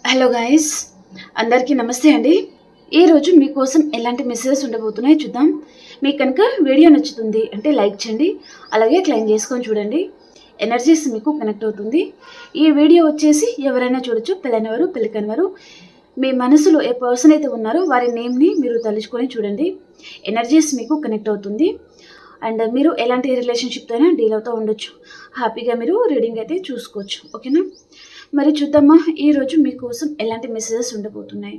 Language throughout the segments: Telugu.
హలో గైస్, అందరికీ నమస్తే అండి. ఈరోజు మీకోసం ఎలాంటి మెసేజెస్ ఉండబోతున్నాయో చూద్దాం. మీకు కనుక వీడియో నచ్చుతుంది అంటే లైక్ చేయండి, అలాగే క్లెయిమ్ చేసుకొని చూడండి. ఎనర్జీస్ మీకు కనెక్ట్ అవుతుంది. ఈ వీడియో వచ్చేసి ఎవరైనా చూడొచ్చు, పెళ్ళైనవారు పెళ్ళికైనవారు. మీ మనసులో ఏ పర్సన్ అయితే ఉన్నారో వారి నేమ్ని మీరు తలుచుకొని చూడండి. ఎనర్జీస్ మీకు కనెక్ట్ అవుతుంది అండ్ మీరు ఎలాంటి రిలేషన్షిప్తో అయినా డీల్ అవుతూ ఉండొచ్చు. హ్యాపీగా మీరు రీడింగ్ అయితే చూసుకోవచ్చు. ఓకేనా, మరి చూద్దామా ఈరోజు మీకోసం ఎలాంటి మెసేజెస్ ఉండబోతున్నాయి.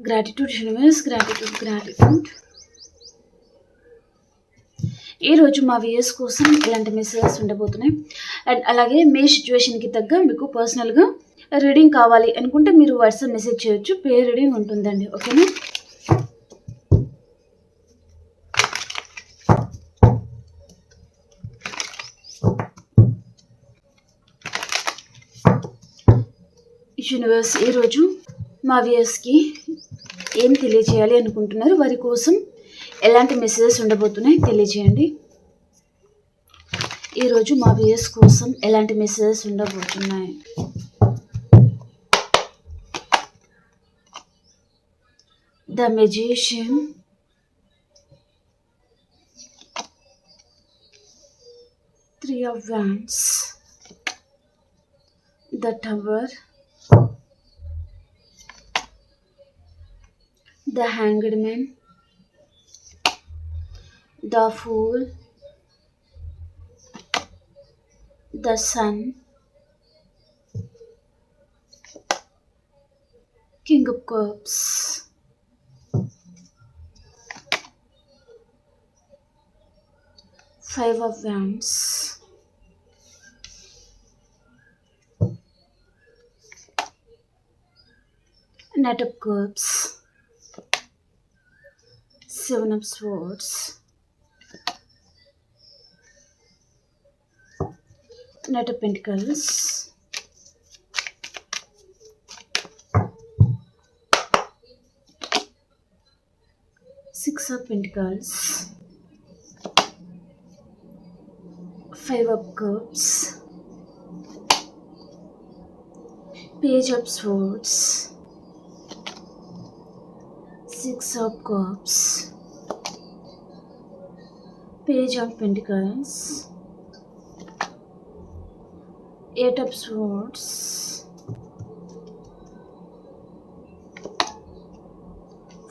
Gratitude universe, gratitude. ఈరోజు మా వ్యూయర్స్ కోసం ఎలాంటి మెసేజెస్ ఉండబోతున్నాయి అండ్ అలాగే మీ సిచ్యువేషన్కి తగ్గ మీకు పర్సనల్గా రీడింగ్ కావాలి అనుకుంటే మీరు వాట్సాప్ మెసేజ్ చేయొచ్చు. పేర్ రీడింగ్ ఉంటుందండి. ఓకేనా, యూనివర్స్ ఈరోజు మా వ్యూయర్స్కి ఏం తెలియజేయాలి అనుకుంటున్నారు, వారి కోసం ఎలాంటి మెసేజెస్ ఉండబోతున్నాయి తెలియజేయండి. ఈరోజు మా వ్యూయర్స్ కోసం ఎలాంటి మెసేజెస్ ఉండబోతున్నాయి. The magician, three of wands, the tower, the hanged man, the fool, the sun, king of cups, five of wands, knight of cups, seven of swords, knight of pentacles, six of pentacles, five of cups, page of swords, six of cups, page of pentacles, eight of swords,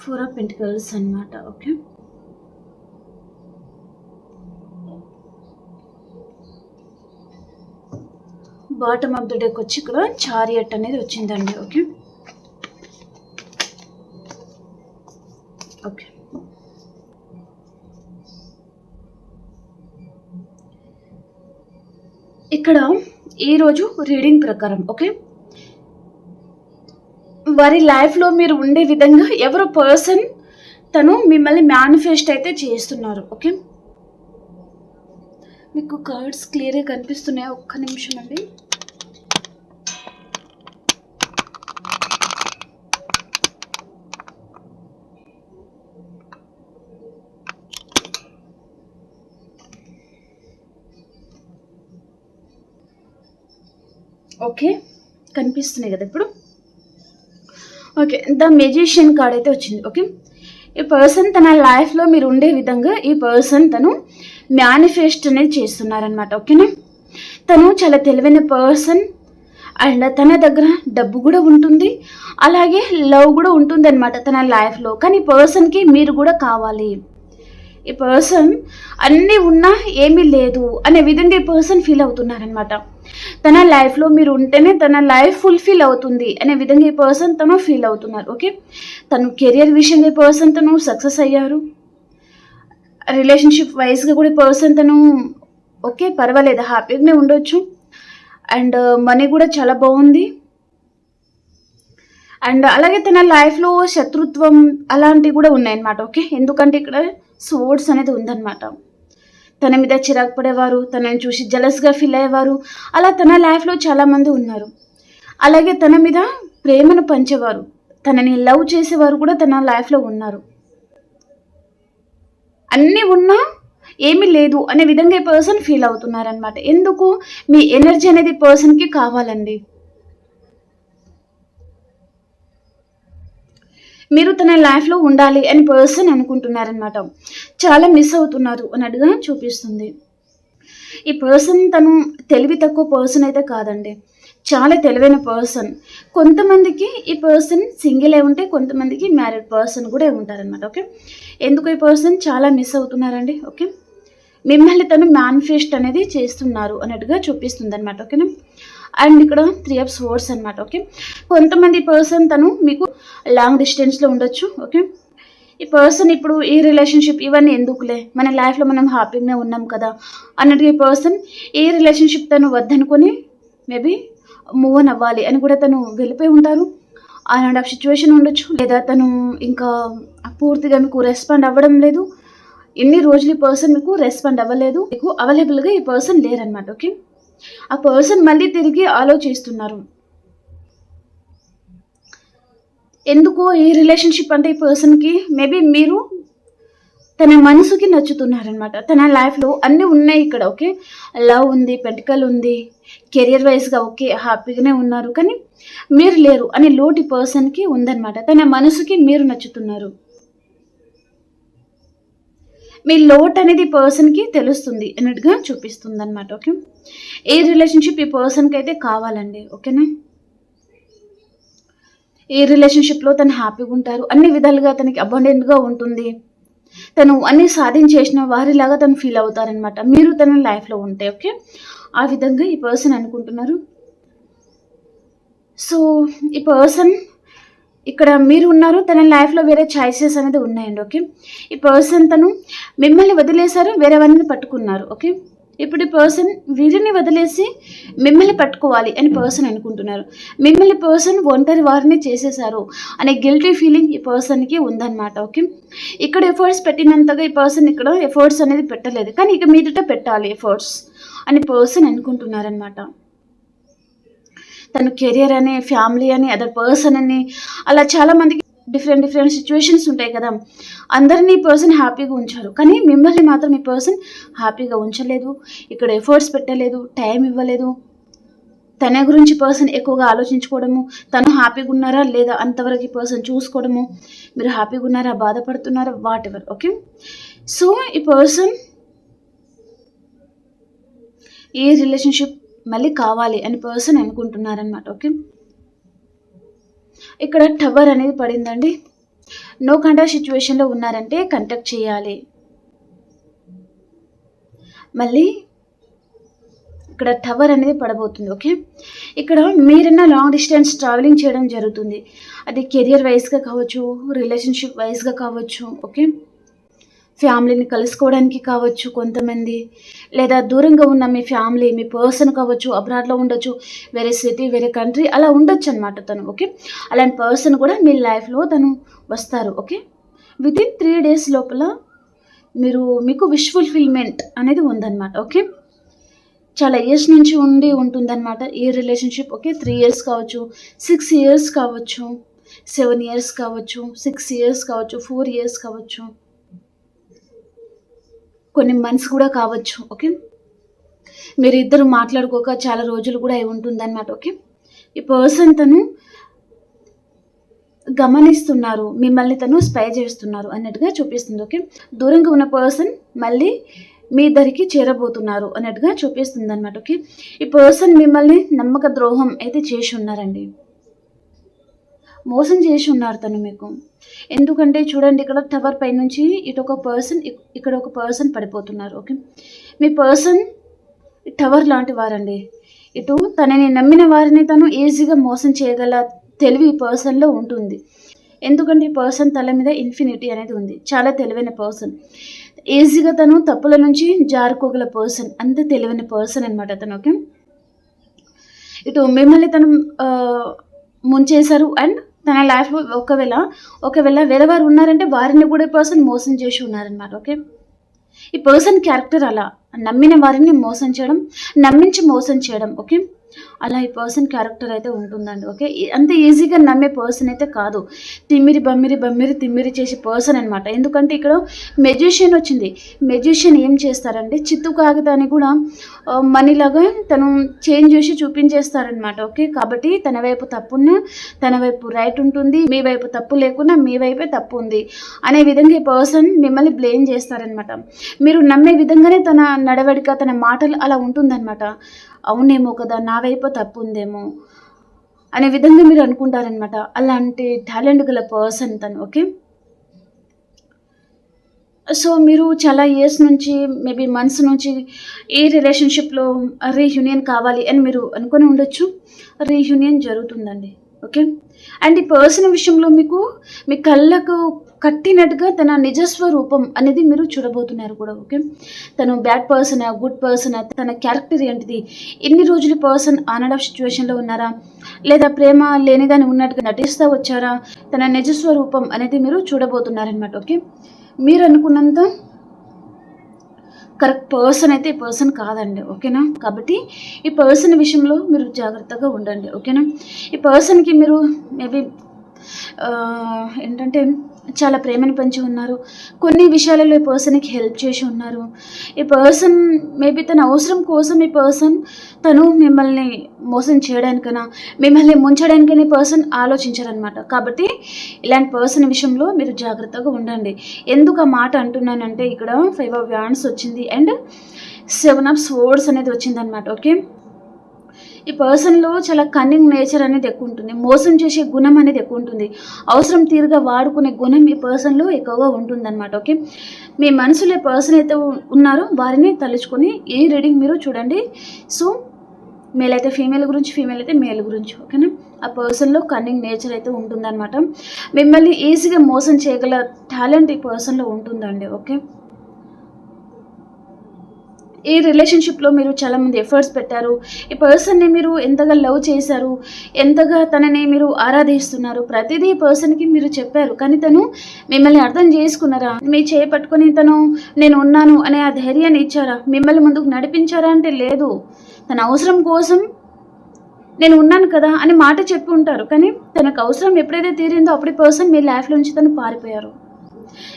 four of pentacles అన్నమాట. Okay, bottom of the deck వచ్చి ఇక్కడ చారియట్ అనేది వచ్చిందండి. ఓకే ఓకే ఇక్కడ ఈరోజు రీడింగ్ ప్రకారం ఓకే, వారి లైఫ్లో మీరు ఉండే విధంగా ఎవరో పర్సన్ తను మిమ్మల్ని మేనిఫెస్ట్ అయితే చేస్తున్నారు. ఓకే, మీకు కార్డ్స్ క్లియర్గా కనిపిస్తున్నాయి. ఒక్క నిమిషం అండి. ఓకే, కనిపిస్తున్నాయి కదా ఇప్పుడు. ఓకే, ద మెజిషియన్ కార్డ్ అయితే వచ్చింది. ఓకే, ఈ పర్సన్ తన లైఫ్లో మీరు ఉండే విధంగా ఈ పర్సన్ తను మేనిఫెస్ట్ అనేది చేస్తున్నారనమాట. ఓకేనా, తను చాలా తెలివైన పర్సన్ అండ్ తన దగ్గర డబ్బు కూడా ఉంటుంది, అలాగే లవ్ కూడా ఉంటుంది అనమాట తన లైఫ్లో. కానీ పర్సన్కి మీరు కూడా కావాలి. ఈ పర్సన్ అన్నీ ఉన్నా ఏమీ లేదు అనే విధంగా ఈ పర్సన్ ఫీల్ అవుతున్నారనమాట. తన లైఫ్లో మీరు ఉంటేనే తన లైఫ్ ఫుల్ఫిల్ అవుతుంది అనే విధంగా ఈ పర్సన్ తను ఫీల్ అవుతున్నారు. ఓకే, తను కెరియర్ విషయంగా ఈ పర్సన్ తను సక్సెస్ అయ్యారు. రిలేషన్షిప్ వైజ్గా కూడా ఈ పర్సన్ తను ఓకే పర్వాలేదు, హ్యాపీగానే ఉండొచ్చు. అండ్ మనీ కూడా చాలా బాగుంది. అండ్ అలాగే తన లైఫ్లో శత్రుత్వం అలాంటివి కూడా ఉన్నాయన్నమాట. ఓకే, ఎందుకంటే ఇక్కడ స్వోర్డ్స్ అనేది ఉందన్నమాట. తన మీద చిరాకు పడేవారు, తనని చూసి జలస్గా ఫీల్ అయ్యేవారు, అలా తన లైఫ్లో చాలామంది ఉన్నారు. అలాగే తన మీద ప్రేమను పంచేవారు, తనని లవ్ చేసేవారు కూడా తన లైఫ్లో ఉన్నారు. అన్నీ ఉన్నా ఏమీ లేదు అనే విధంగా ఈ పర్సన్ ఫీల్ అవుతున్నారనమాట. ఎందుకు? మీ ఎనర్జీ అనేది పర్సన్కి కావాలండి. మీరు తన లైఫ్లో ఉండాలి అని పర్సన్ అనుకుంటున్నారనమాట. చాలా మిస్ అవుతున్నారు అన్నట్టుగా చూపిస్తుంది. ఈ పర్సన్ తను తెలివి తక్కువ పర్సన్ అయితే కాదండి, చాలా తెలివైన పర్సన్. కొంతమందికి ఈ పర్సన్ సింగిలే ఉంటే కొంతమందికి మ్యారీడ్ పర్సన్ కూడా ఉంటారనమాట. ఓకే, ఎందుకు ఈ పర్సన్ చాలా మిస్ అవుతున్నారండి? ఓకే, మిమ్మల్ని తను మేనిఫెస్ట్ అనేది చేస్తున్నారు అన్నట్టుగా చూపిస్తుంది అనమాట. ఓకేనా, అండ్ ఇక్కడ 3 ఆఫ్ స్వర్డ్స్ అనమాట. ఓకే, కొంతమంది పర్సన్ తను మీకు లాంగ్ డిస్టెన్స్లో ఉండొచ్చు. ఓకే, ఈ పర్సన్ ఇప్పుడు ఈ రిలేషన్షిప్ ఇవన్నీ ఎందుకులే, మన లైఫ్లో మనం హ్యాపీగానే ఉన్నాం కదా అన్నట్టుగా ఈ పర్సన్ ఈ రిలేషన్షిప్ తను వద్దనుకొని మేబీ మూవ్ ఆన్ అవ్వాలి అని కూడా తను వెళ్ళిపోయి ఉంటారు. అలాంటి ఆఫ్ సిచ్యువేషన్ ఉండొచ్చు, లేదా తను ఇంకా పూర్తిగా మీకు రెస్పాండ్ అవ్వడం లేదు. ఎన్ని రోజులు ఈ పర్సన్ మీకు రెస్పాండ్ అవ్వలేదు, మీకు అవైలబుల్గా ఈ పర్సన్ లేరనమాట. ఓకే, ఆ పర్సన్ మళ్ళీ తిరిగి ఆలోచిస్తున్నారు. ఎందుకో ఈ రిలేషన్షిప్ అంటే ఈ పర్సన్కి మేబీ మీరు తన మనసుకి నచ్చుతున్నారనమాట. తన లైఫ్లో అన్నీ ఉన్నాయి ఇక్కడ. ఓకే, లవ్ ఉంది, పెంటికల్ ఉంది, కెరియర్ వైజ్గా ఓకే హ్యాపీగానే ఉన్నారు, కానీ మీరు లేరు అనే లోటు పర్సన్కి ఉందన్నమాట. తన మనసుకి మీరు నచ్చుతున్నారు. మీ లోట్ అనేది పర్సన్కి తెలుస్తుంది అన్నట్టుగా చూపిస్తుంది అనమాట. ఓకే, ఏ రిలేషన్షిప్ ఈ పర్సన్కి అయితే కావాలండి. ఓకేనా, ఏ రిలేషన్షిప్లో తను హ్యాపీగా ఉంటారు, అన్ని విధాలుగా తనకి అబండెంట్గా ఉంటుంది, తను అన్ని సాధించేసిన వారిలాగా తను ఫీల్ అవుతారనమాట మీరు తన లైఫ్లో ఉంటే. ఓకే, ఆ విధంగా ఈ పర్సన్ అనుకుంటున్నారు. సో ఈ పర్సన్ ఇక్కడ మీరు ఉన్నారు, తన లైఫ్లో వేరే చాయిసెస్ అనేది ఉన్నాయండి. ఓకే, ఈ పర్సన్ తను మిమ్మల్ని వదిలేశారు, వేరే వారిని పట్టుకున్నారు. ఓకే, ఇప్పుడు ఈ పర్సన్ వీరిని వదిలేసి మిమ్మల్ని పట్టుకోవాలి అని పర్సన్ అనుకుంటున్నారు. మిమ్మల్ని పర్సన్ ఒంటరి వారిని చేసేశారు అనే గిల్టీ ఫీలింగ్ ఈ పర్సన్కి ఉందన్నమాట. ఓకే, ఇక్కడ ఎఫర్ట్స్ పెట్టినంతగా ఈ పర్సన్ ఇక్కడ ఎఫర్ట్స్ అనేది పెట్టలేదు, కానీ ఇక మీదట పెట్టాలి ఎఫర్ట్స్ అని పర్సన్ అనుకుంటున్నారనమాట. తన కెరియర్ అని, ఫ్యామిలీ అని, అదర్ పర్సన్ అని, అలా చాలామందికి డిఫరెంట్ సిచ్యువేషన్స్ ఉంటాయి కదా. అందరినీ ఈ పర్సన్ హ్యాపీగా ఉంచారు, కానీ మిమ్మల్ని మాత్రం ఈ పర్సన్ హ్యాపీగా ఉంచలేదు. ఇక్కడ ఎఫర్ట్స్ పెట్టలేదు, టైం ఇవ్వలేదు. తన గురించి పర్సన్ ఎక్కువగా ఆలోచించుకోవడము, తను హ్యాపీగా ఉన్నారా లేదా అంతవరకు ఈ పర్సన్ చూసుకోవడము, మీరు హ్యాపీగా ఉన్నారా, బాధపడుతున్నారా, వాట్ ఎవర్. ఓకే, సో ఈ పర్సన్ ఈ రిలేషన్షిప్ మళ్ళీ కావాలి అని పర్సన్ అనుకుంటున్నారనమాట. ఓకే, ఇక్కడ టవర్ అనేది పడిందండి. నో కాంటాక్ట్ సిచ్యువేషన్లో ఉన్నారంటే కాంటాక్ట్ చేయాలి. మళ్ళీ ఇక్కడ టవర్ అనేది పడబోతుంది. ఓకే, ఇక్కడ మీరన్నా లాంగ్ డిస్టెన్స్ ట్రావెలింగ్ చేయడం జరుగుతుంది. అది కెరియర్ వైజ్గా కావచ్చు, రిలేషన్షిప్ వైజ్గా కావచ్చు. ఓకే, ఫ్యామిలీని కలుసుకోవడానికి కావచ్చు కొంతమంది, లేదా దూరంగా ఉన్న మీ ఫ్యామిలీ, మీ పర్సన్ కావచ్చు, అబ్రాడ్లో ఉండొచ్చు, వేరే సిటీ, వేరే కంట్రీ, అలా ఉండొచ్చు అనమాట తను. ఓకే, అలాంటి పర్సన్ కూడా మీ లైఫ్లో తను వస్తారు. ఓకే, వితిన్ 3 days లోపల మీకు విష్ ఫుల్ఫిల్మెంట్ అనేది ఉందన్నమాట. ఓకే, చాలా ఇయర్స్ నుంచి ఉంటుందన్నమాట ఈ రిలేషన్షిప్. ఓకే, 3 years కావచ్చు, 6 years కావచ్చు, 7 years కావచ్చు, 6 years కావచ్చు, 4 years కావచ్చు, కొన్ని మంత్స్ కూడా కావచ్చు. ఓకే, మీరు ఇద్దరు మాట్లాడుకోక చాలా రోజులు కూడా అయి ఉంటుందన్నమాట. ఓకే, ఈ పర్సన్ తను గమనిస్తున్నారు, మిమ్మల్ని తను స్పై చేస్తున్నారు అన్నట్టుగా చూపిస్తుంది. ఓకే, దూరంగా ఉన్న పర్సన్ మళ్ళీ మీ ఇద్దరికి చేరబోతున్నారు అన్నట్టుగా చూపిస్తుంది అనమాట. ఓకే, ఈ పర్సన్ మిమ్మల్ని నమ్మక ద్రోహం అయితే చేసి ఉన్నారండి, మోసం చేసి ఉన్నారు తను మీకు. ఎందుకంటే చూడండి, ఇక్కడ టవర్ పై నుంచి ఇటు ఒక పర్సన్, ఇక్కడ ఒక పర్సన్ పడిపోతున్నారు. ఓకే, మీ పర్సన్ టవర్ లాంటి వారండి. ఇటు తనని నమ్మిన వారిని తను ఈజీగా మోసం చేయగల తెలివి ఈ పర్సన్లో ఉంటుంది. ఎందుకంటే ఈ పర్సన్ తల మీద ఇన్ఫినిటీ అనేది ఉంది, చాలా తెలివైన పర్సన్. ఈజీగా తను తప్పుల నుంచి జారుకోగల పర్సన్, అంత తెలివైన పర్సన్ అనమాట తను. ఓకే, ఇటు మిమ్మల్ని తను ముంచేశారు, అండ్ తన లైఫ్లో ఒకవేళ వేరే వారు ఉన్నారంటే వారిని కూడా పర్సన్ మోసం చేసి ఉన్నారనమాట. ఓకే, ఈ పర్సన్ క్యారెక్టర్ అలా నమ్మిన వారిని మోసం చేయడం, నమ్మించి మోసం చేయడం. ఓకే, అలా ఈ పర్సన్ క్యారెక్టర్ అయితే ఉంటుందండి. ఓకే. అంత ఈజీగా నమ్మే పర్సన్ అయితే కాదు. తిమ్మిరి చేసే పర్సన్ అనమాట. ఎందుకంటే ఇక్కడ మెజిషియన్ వచ్చింది. మెజిషియన్ ఏం చేస్తారంటే చిత్తు కాగితాన్ని కూడా మనీలాగా తను చేంజ్ చేసి చూపించేస్తారనమాట. ఓకే. కాబట్టి తన వైపు తప్పున్న తన వైపు రైట్ ఉంటుంది, మీ వైపు తప్పు లేకున్నా మీ వైపే తప్పు ఉంది అనే విధంగా ఈ పర్సన్ మిమ్మల్ని బ్లేమ్ చేస్తారనమాట. మీరు నమ్మే విధంగానే తన నడవడిక, తన మాటలు అలా ఉంటుందన్నమాట. అవునేమో కదా, నా వైపు తప్పు ఉందేమో అనే విధంగా మీరు అనుకుంటారనమాట. అలాంటి టాలెంట్ గల పర్సన్ తను. ఓకే. సో మీరు చాలా ఇయర్స్ నుంచి మేబీ మంత్స్ నుంచి ఈ రిలేషన్షిప్లో రీయూనియన్ కావాలి అని మీరు అనుకొని ఉండొచ్చు. రీయూనియన్ జరుగుతుందండి. ఓకే. అండ్ ఈ పర్సన్ విషయంలో మీకు మీ కళ్ళకు కట్టినట్టుగా తన నిజస్వ రూపం అనేది మీరు చూడబోతున్నారు కూడా. ఓకే. తను బ్యాడ్ పర్సనా, గుడ్ పర్సనా, తన క్యారెక్టర్ ఏంటిది, ఎన్ని రోజులు పర్సన్ ఆన్ అండ్ ఆఫ్ సిచ్యువేషన్లో ఉన్నారా, లేదా ప్రేమ లేనిదని ఉన్నట్టుగా నటిస్తూ వచ్చారా, తన నిజస్వ రూపం అనేది మీరు చూడబోతున్నారనమాట. ఓకే. మీరు అనుకున్నంత కరెక్ట్ పర్సన్ అయితే ఈ పర్సన్ కాదండి. ఓకేనా. కాబట్టి ఈ పర్సన్ విషయంలో మీరు జాగ్రత్తగా ఉండండి. ఓకేనా. ఈ పర్సన్కి మీరు మేబీ ఏంటంటే చాలా ప్రేమని పంచి ఉన్నారు. కొన్ని విషయాలలో ఈ పర్సన్కి హెల్ప్ చేసి ఉన్నారు. ఈ పర్సన్ మేబీ తన అవసరం కోసం ఈ పర్సన్ తను మిమ్మల్ని మోసం చేయడానికైనా, మిమ్మల్ని ముంచడానికైనా ఈ పర్సన్ ఆలోచించారనమాట. కాబట్టి ఇలాంటి పర్సన్ విషయంలో మీరు జాగ్రత్తగా ఉండండి. ఎందుకు ఆ మాట అంటున్నానంటే ఇక్కడ 5 of Wands వచ్చింది అండ్ 7 of Swords అనేది వచ్చిందనమాట. ఓకే. ఈ పర్సన్లో చాలా కన్నింగ్ నేచర్ అనేది ఎక్కువ ఉంటుంది. మోసం చేసే గుణం అనేది ఎక్కువ ఉంటుంది. అవసరం తీరుగా వాడుకునే గుణం ఈ పర్సన్లో ఎక్కువగా ఉంటుందన్నమాట. ఓకే. మీ మనసులో ఏ పర్సన్ అయితే ఉన్నారో వారిని తలుచుకొని ఈ రీడింగ్ మీరు చూడండి. సో మేల్ అయితే ఫీమేల్ గురించి, ఫీమేల్ అయితే మేల్ గురించి. ఓకేనా. ఆ పర్సన్లో కన్నింగ్ నేచర్ అయితే ఉంటుందన్నమాట. మిమ్మల్ని ఈజీగా మోసం చేయగల టాలెంట్ ఈ పర్సన్లో ఉంటుందండి. ఓకే. ఈ రిలేషన్షిప్లో మీరు చాలామంది ఎఫర్ట్స్ పెట్టారు. ఈ పర్సన్ని మీరు ఎంతగా లవ్ చేశారు, ఎంతగా తనని మీరు ఆరాధిస్తున్నారు, ప్రతిదీ పర్సన్కి మీరు చెప్పారు. కానీ తను మిమ్మల్ని అర్థం చేసుకున్నారా, మీ చేయి పట్టుకొని తను నేను ఉన్నాను అనే ఆ ధైర్యాన్ని ఇచ్చారా, మిమ్మల్ని ముందుకు నడిపించారా అంటే లేదు. తన అవసరం కోసం నేను ఉన్నాను కదా అని మాట చెప్పి ఉంటారు. కానీ తనకు అవసరం ఎప్పుడైతే తీరిందో అప్పుడే పర్సన్ మీ లైఫ్లో నుంచి తను పారిపోయారు.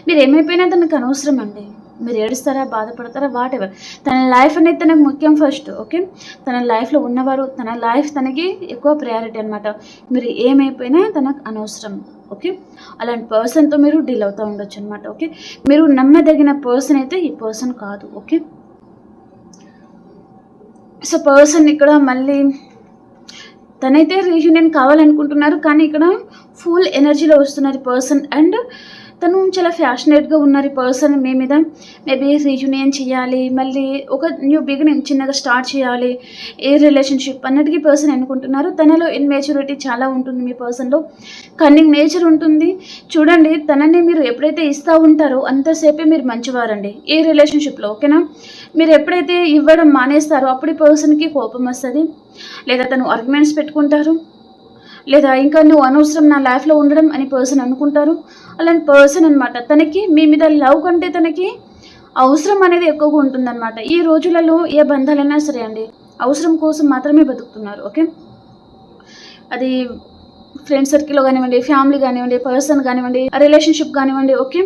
మీరు ఏమైపోయినా తనకు అనవసరం అండి. మీరు ఏడుస్తారా, బాధపడతారా, వాట్ ఎవర్, తన లైఫ్ అనేది తనకు ముఖ్యం ఫస్ట్. ఓకే. తన లైఫ్లో ఉన్నవారు, తన లైఫ్ తనకి ఎక్కువ ప్రయారిటీ అనమాట. మీరు ఏమైపోయినా తనకు అనవసరం. ఓకే. అలాంటి పర్సన్తో మీరు డీల్ అవుతూ ఉండొచ్చు అనమాట. ఓకే. మీరు నమ్మదగిన పర్సన్ అయితే ఈ పర్సన్ కాదు. ఓకే. సో పర్సన్ ఇక్కడ మళ్ళీ తనైతే రీయూనియన్ కావాలనుకుంటున్నారు, కానీ ఇక్కడ ఫుల్ ఎనర్జీలో వస్తున్నారు పర్సన్. అండ్ తను చాలా ఫ్యాషనేట్గా ఉన్నారు ఈ పర్సన్ మీ మీద. మేబీ రీయూనియన్ చేయాలి, మళ్ళీ ఒక న్యూ బిగినింగ్ చిన్నగా స్టార్ట్ చేయాలి ఏ రిలేషన్షిప్ అన్నట్టుగా ఈ పర్సన్ అనుకుంటున్నారు. తనలో ఇన్మెచ్యూరిటీ చాలా ఉంటుంది మీ పర్సన్లో. కన్నింగ్ నేచర్ ఉంటుంది. చూడండి, తనని మీరు ఎప్పుడైతే ఇస్తూ ఉంటారో అంతసేపే మీరు మంచివారండి ఈ రిలేషన్షిప్లో. ఓకేనా. మీరు ఎప్పుడైతే ఇవ్వడం మానేస్తారో అప్పుడు ఈ పర్సన్కి కోపం వస్తుంది, లేదా తను ఆర్గ్యుమెంట్స్ పెట్టుకుంటారు, లేదా ఇంకా నువ్వు అనవసరం నా లైఫ్లో ఉండడం అని పర్సన్ అనుకుంటారు. అలాంటి పర్సన్ అనమాట. తనకి మీ మీద లవ్ కంటే తనకి అవసరం అనేది ఎక్కువగా ఉంటుందన్నమాట. ఈ రోజులలో ఏ బంధాలైనా సరే అండి, అవసరం కోసం మాత్రమే బతుకుతున్నారు. ఓకే. అది ఫ్రెండ్ సర్కిల్లో కానివ్వండి, ఫ్యామిలీ కానివ్వండి, పర్సన్ కానివ్వండి, రిలేషన్షిప్ కానివ్వండి. ఓకే.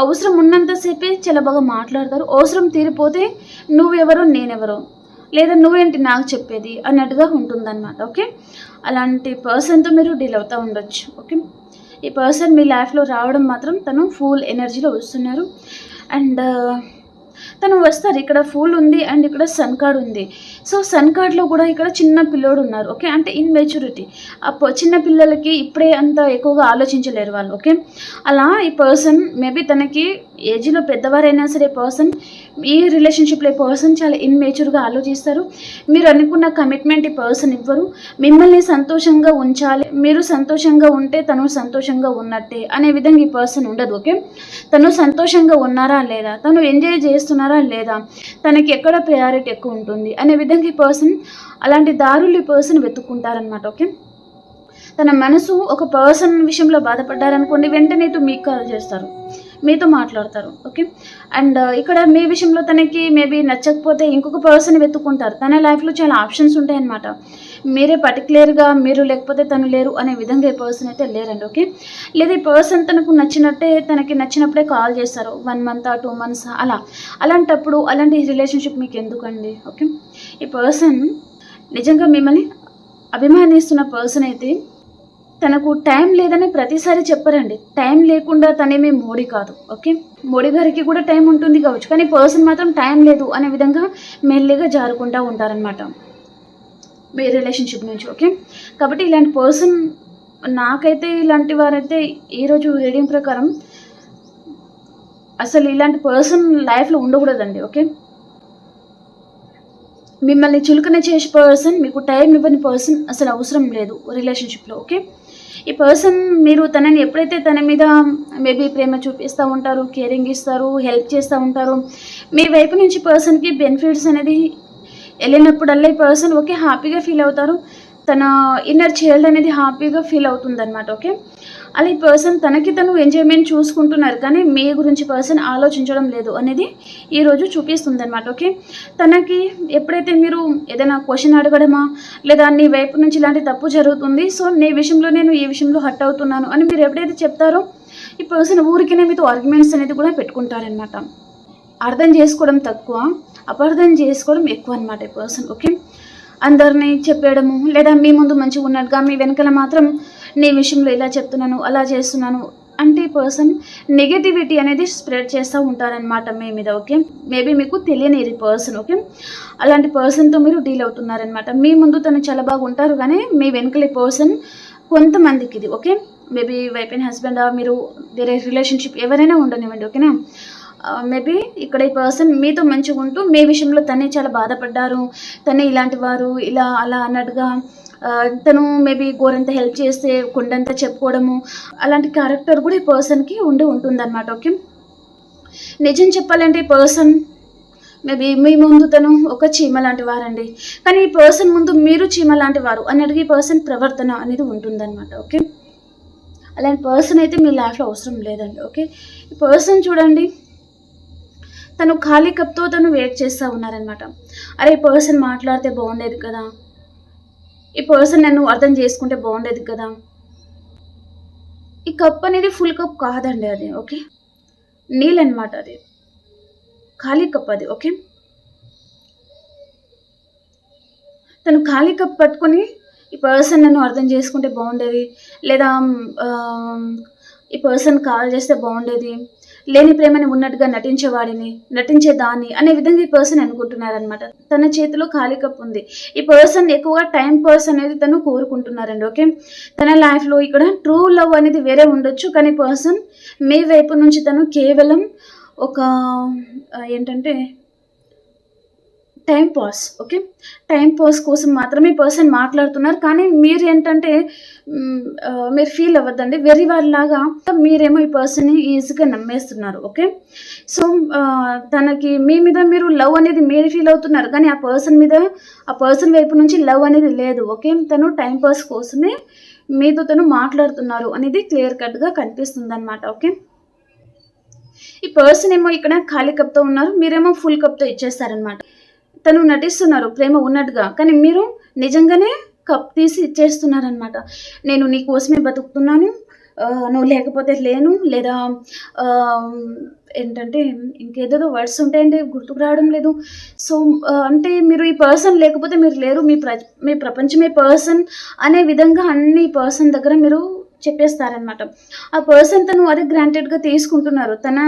అవసరం ఉన్నంతసేపే చాలా బాగా మాట్లాడతారు. అవసరం తీరిపోతే నువ్వెవరో నేనెవరో, లేదా నువ్వేంటి నాకు చెప్పేది అన్నట్టుగా ఉంటుందన్నమాట. ఓకే. అలాంటి పర్సన్తో మీరు డీల్ అవుతూ ఉండొచ్చు. ఓకే. ఈ పర్సన్ మీ లైఫ్లో రావడం మాత్రం తను ఫుల్ ఎనర్జీలో వస్తున్నారు. అండ్ తను వస్తారు. ఇక్కడ ఫుల్ ఉంది అండ్ ఇక్కడ సన్ కార్డ్ ఉంది. సో సన్ కార్డ్లో కూడా ఇక్కడ చిన్న పిల్లోడు ఉన్నారు. ఓకే. అంటే ఇన్మెచ్యూరిటీ. చిన్న పిల్లలకి ఇప్పుడే అంత ఎక్కువగా ఆలోచించలేరు వాళ్ళు. ఓకే. అలా ఈ పర్సన్ మేబీ తనకి ఏజ్లో పెద్దవారైనా సరే పర్సన్ ఈ రిలేషన్షిప్లో ఈ పర్సన్ చాలా ఇన్మెచ్యూర్గా ఆలోచిస్తారు. మీరు అనుకున్న కమిట్మెంట్ ఈ పర్సన్ ఇవ్వరు. మిమ్మల్ని సంతోషంగా ఉంచాలి, మీరు సంతోషంగా ఉంటే తను సంతోషంగా ఉన్నట్టే అనే విధంగా ఈ పర్సన్ ఉండదు. ఓకే. తను సంతోషంగా ఉన్నారా లేదా, తను ఎంజాయ్ చేస్తున్నారా లేదా, తనకి ఎక్కడ ప్రయారిటీ ఎక్కువ ఉంటుంది అనే విధంగా ఈ పర్సన్ అలాంటి దారులు ఈ పర్సన్ వెతుక్కుంటారనమాట. ఓకే. తన మనసు ఒక పర్సన్ విషయంలో బాధపడ్డారనుకోండి, వెంటనే మీకు కాల్ చేస్తారు, మీతో మాట్లాడతారు. ఓకే. అండ్ ఇక్కడ మీ విషయంలో తనకి మేబీ నచ్చకపోతే ఇంకొక పర్సన్ వెతుక్కుంటారు. తన లైఫ్లో చాలా ఆప్షన్స్ ఉంటాయన్నమాట. మీరే పర్టికులర్గా మీరు లేకపోతే తను లేరు అనే విధంగా ఈ పర్సన్ అయితే లేరండి. ఓకే. లేదా ఈ పర్సన్ తనకు నచ్చినట్టే తనకి నచ్చినప్పుడే కాల్ చేస్తారు. 1 మంత్ 2 మంత్స్ అలా. అలాంటప్పుడు అలాంటి రిలేషన్షిప్ మీకు ఎందుకండి? ఓకే. ఈ పర్సన్ నిజంగా మిమ్మల్ని అభిమానిస్తున్న పర్సన్ అయితే తనకు టైం లేదని ప్రతిసారి చెప్పరండి. టైం లేకుండా తనేమి మోడీ కాదు. ఓకే. మోడీ గారికి కూడా టైం ఉంటుంది కావచ్చు. కానీ పర్సన్ మాత్రం టైం లేదు అనే విధంగా మెల్లిగా జారుకుంటా ఉంటారనమాట మీ రిలేషన్షిప్ నుంచి. ఓకే. కాబట్టి ఇలాంటి పర్సన్ నాకైతే ఇలాంటి వారైతే ఈరోజు రీడింగ్ ప్రకారం అసలు ఇలాంటి పర్సన్ లైఫ్లో ఉండకూడదండి. ఓకే. మిమ్మల్ని చులకన చేసే పర్సన్, మీకు టైం ఇవ్వని పర్సన్ అసలు అవసరం లేదు రిలేషన్షిప్లో. ఓకే. ఈ పర్సన్ మీరు తనని ఎప్పుడైతే తన మీద మేబీ ప్రేమ చూపిస్తూ ఉంటారు, కేరింగ్ ఇస్తారు, హెల్ప్ చేస్తూ ఉంటారు, మీ వైపు నుంచి పర్సన్కి బెనిఫిట్స్ అనేది వెళ్ళినప్పుడల్లా ఈ పర్సన్ ఓకే హ్యాపీగా ఫీల్ అవుతారు. తన ఇన్నర్ చైల్డ్ అనేది హ్యాపీగా ఫీల్ అవుతుందన్నమాట. ఓకే. అలా ఈ పర్సన్ తనకి తను ఎంజాయ్మెంట్ చూసుకుంటున్నారు, కానీ మీ గురించి పర్సన్ ఆలోచించడం లేదు అనేది ఈరోజు చూపిస్తుంది అనమాట. ఓకే. తనకి ఎప్పుడైతే మీరు ఏదైనా క్వశ్చన్ అడగడమా, లేదా నీ వైపు నుంచి ఇలాంటి తప్పు జరుగుతుంది, సో నీ విషయంలో నేను ఈ విషయంలో హర్ట్ అవుతున్నాను అని మీరు ఎప్పుడైతే చెప్తారో ఈ పర్సన్ ఊరికినే మీతో ఆర్గ్యుమెంట్స్ అనేది కూడా పెట్టుకుంటారనమాట. అర్థం చేసుకోవడం తక్కువ, అపార్థం చేసుకోవడం ఎక్కువ అనమాట ఈ పర్సన్. ఓకే. అందరినీ చెప్పేయడము, లేదా మీ ముందు మంచిగా ఉన్నట్టుగా మీ వెనకాల మాత్రం నీ విషయంలో ఇలా చెప్తున్నాను, అలా చేస్తున్నాను అంటే ఈ పర్సన్ నెగటివిటీ అనేది స్ప్రెడ్ చేస్తూ ఉంటారనమాట మీ మీద. ఓకే. మేబీ మీకు తెలియని ఈ పర్సన్. ఓకే. అలాంటి పర్సన్తో మీరు డీల్ అవుతున్నారనమాట. మీ ముందు తను చాలా బాగా ఉంటారు, కానీ మీ వెనకాల ఈ పర్సన్ కొంతమందికి ఇది. Okay. Maybe wife and husband, మీరు వేరే రిలేషన్షిప్ ఎవరైనా ఉండనివ్వండి. ఓకేనా. మేబీ ఇక్కడ ఈ పర్సన్ మీతో మంచిగా ఉంటూ మీ విషయంలో తనే చాలా బాధపడ్డారు, తనే ఇలాంటి వారు ఇలా అలా అన్నట్టుగా తను మేబీ గోరంత హెల్ప్ చేస్తే కొండంత చెప్పుకోవడము, అలాంటి క్యారెక్టర్ కూడా ఈ పర్సన్కి ఉంటుందన్నమాట. ఓకే. నిజం చెప్పాలంటే ఈ పర్సన్ మేబీ మీ ముందు తను ఒక చీమ లాంటి వారండి, కానీ ఈ పర్సన్ ముందు మీరు చీమ లాంటి వారు అన్నట్టుగా ఈ పర్సన్ ప్రవర్తన అనేది ఉంటుందన్నమాట. ఓకే. అలాంటి పర్సన్ అయితే మీ లైఫ్లో అవసరం లేదండి. ఓకే. ఈ పర్సన్ చూడండి, తను ఖాళీ కప్తో తను వెయిట్ చేస్తూ ఉన్నారనమాట. అరే ఈ పర్సన్ మాట్లాడితే బాగుండేది కదా, ఈ పర్సన్ నన్ను అర్థం చేసుకుంటే బాగుండేది కదా. ఈ కప్ అనేది ఫుల్ కప్ కాదండి అది. ఓకే. నీళ్ళనమాట అది, ఖాళీ కప్ అది. ఓకే. తను ఖాళీ కప్ పట్టుకొని ఈ పర్సన్ నన్ను అర్థం చేసుకుంటే బాగుండేది, లేదా ఈ పర్సన్ కాల్ చేస్తే బాగుండేది, లేని ప్రేమని ఉన్నట్టుగా నటించేదాన్ని అనే విధంగా ఈ పర్సన్ అనుకుంటున్నారనమాట. తన చేతిలో ఖాళీ కప్ ఉంది. ఈ పర్సన్ ఎక్కువగా టైం పాస్ అనేది తను కోరుకుంటున్నారండి. ఓకే. తన లైఫ్లో ఇక్కడ ట్రూ లవ్ అనేది వేరే ఉండొచ్చు, కానీ పర్సన్ మీ వైపు నుంచి తను కేవలం ఒక ఏంటంటే time pass. Okay. Time pass కోసం మాత్రమే పర్సన్ మాట్లాడుతున్నారు, కానీ మీరు ఏంటంటే మీరు ఫీల్ అవ్వద్దండి. వెరీ వాళ్ళలాగా మీరేమో ఈ పర్సన్ని ఈజీగా నమ్మేస్తున్నారు. ఓకే. సో తనకి మీ మీద మీరు లవ్ అనేది మీరు ఫీల్ అవుతున్నారు, కానీ ఆ పర్సన్ వైపు నుంచి లవ్ అనేది లేదు. ఓకే. తను టైం పాస్ కోసమే మీతో తను మాట్లాడుతున్నారు అనేది క్లియర్ కట్గా కనిపిస్తుంది అనమాట. ఓకే. ఈ పర్సన్ ఏమో ఇక్కడ ఖాళీ కప్తో ఉన్నారు, మీరేమో ఫుల్ కప్తో ఇచ్చేస్తారనమాట. తను నటిస్తున్నారు ప్రేమ ఉన్నట్టుగా, కానీ మీరు నిజంగానే కప్ తీసి ఇచ్చేస్తున్నారనమాట. నేను నీ కోసమే బతుకుతున్నాను, నువ్వు లేకపోతే లేను, లేదా ఏంటంటే ఇంకేదేదో వర్డ్స్ ఉంటాయండి, గుర్తుకు రావడం లేదు. సో అంటే మీరు ఈ పర్సన్ లేకపోతే మీరు లేరు, మీ ప్రపంచమే పర్సన్ అనే విధంగా అన్ని పర్సన్ దగ్గర మీరు చెప్పేస్తారనమాట. ఆ పర్సన్ తను అది గ్రాంటెడ్గా తీసుకుంటున్నారు. తన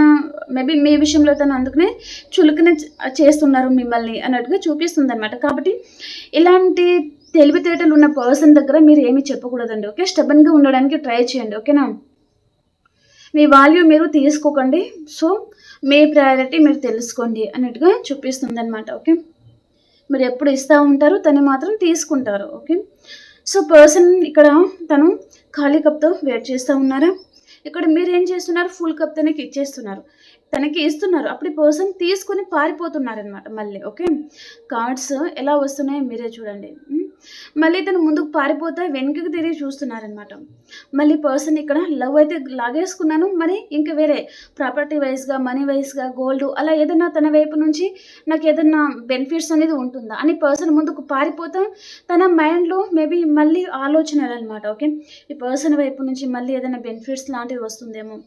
మేబీ మీ విషయంలో తను అందుకనే చులకన చేస్తున్నారు మిమ్మల్ని అన్నట్టుగా చూపిస్తుంది అనమాట. కాబట్టి ఇలాంటి తెలివితేటలు ఉన్న పర్సన్ దగ్గర మీరు ఏమీ చెప్పకూడదండి. ఓకే. స్టబన్గా ఉండడానికి ట్రై చేయండి. ఓకేనా. మీ వాల్యూ మీరు తీసుకోకండి, సో మీ ప్రయారిటీ మీరు తెలుసుకోండి అన్నట్టుగా చూపిస్తుంది అనమాట. ఓకే. మీరు ఎప్పుడు ఇస్తూ ఉంటారు, తను మాత్రం తీసుకుంటారు. ఓకే. సో పర్సన్ ఇక్కడ తను ఖాళీ కప్తో వెయిట్ చేస్తూ ఉన్నారా, ఇక్కడ మీరు ఏం చేస్తున్నారు, ఫుల్ కప్ తనకి ఇచ్చేస్తున్నారు, తనకి ఇస్తున్నారు. అప్పుడు పర్సన్ తీసుకొని పారిపోతున్నారనమాట మళ్ళీ. ఓకే. కార్డ్స్ ఎలా వస్తున్నాయో మీరే చూడండి. మళ్ళీ తను ముందుకు పారిపోతే వెనుకకి తిరిగి చూస్తున్నారనమాట. మళ్ళీ పర్సన్ ఇక్కడ లవ్ అయితే లాగేసుకున్నాను, మరి ఇంక వేరే ప్రాపర్టీ వైజ్గా, మనీ వైజ్గా, గోల్డ్ అలా ఏదైనా తన వైపు నుంచి నాకు ఏదైనా బెనిఫిట్స్ అనేది ఉంటుందా అని పర్సన్ ముందుకు పారిపోతా తన మైండ్లో మేబీ మళ్ళీ ఆలోచనలు అనమాట. ఓకే, ఈ పర్సన్ వైపు నుంచి మళ్ళీ ఏదైనా బెనిఫిట్స్ లాంటివి వస్తుందేమో,